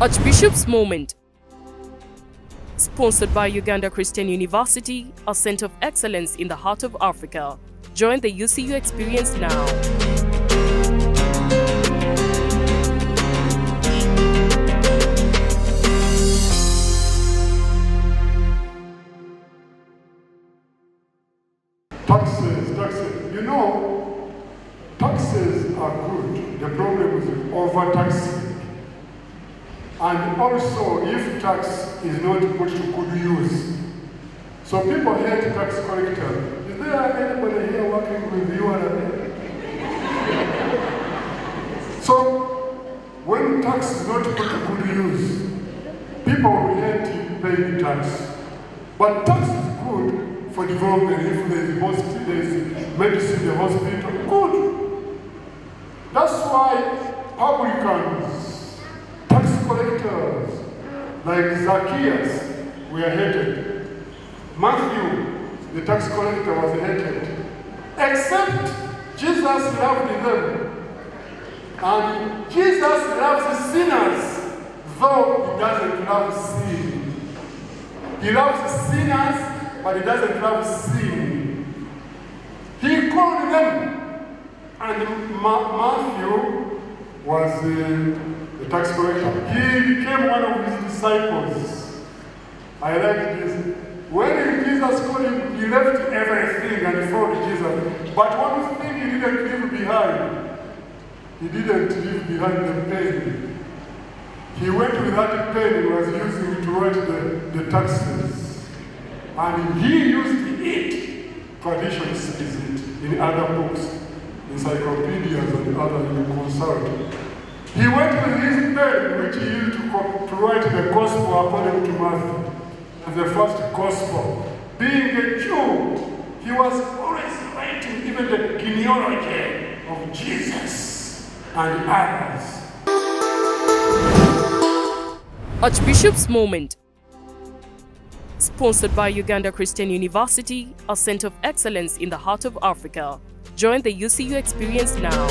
Archbishop's Moment. Sponsored by Uganda Christian University, a center of excellence in the heart of Africa. Join the UCU experience now. Taxes. You know, taxes are good. The problem is over-taxing. And also, if tax is not put to good use. So people hate tax collectors. Is there anybody here working with you? So, when tax is not put to good use, people will hate paying tax. But tax is good for development. If there is hospital, there is medicine in the hospital, good. That's why publicans, tax collectors like Zacchaeus were hated. Matthew, the tax collector, was hated. Except Jesus loved them. And Jesus loves sinners, though he doesn't love sin. He loves sinners, but he doesn't love sin. He called them, and Matthew was the tax collector. He became one of his disciples. I like this. When Jesus called him, he left everything and followed Jesus. But one thing he didn't leave behind. He didn't leave behind the pen. He went with that pen he was using to write the taxes. And he used it. Tradition says it in other books, encyclopedias and other you consult. He went with his pen, which he used to write the gospel according to Matthew, as the first gospel. Being a Jew, he was always writing even the genealogy of Jesus and others. Archbishop's Moment. Sponsored by Uganda Christian University, a center of excellence in the heart of Africa. Join the UCU experience now.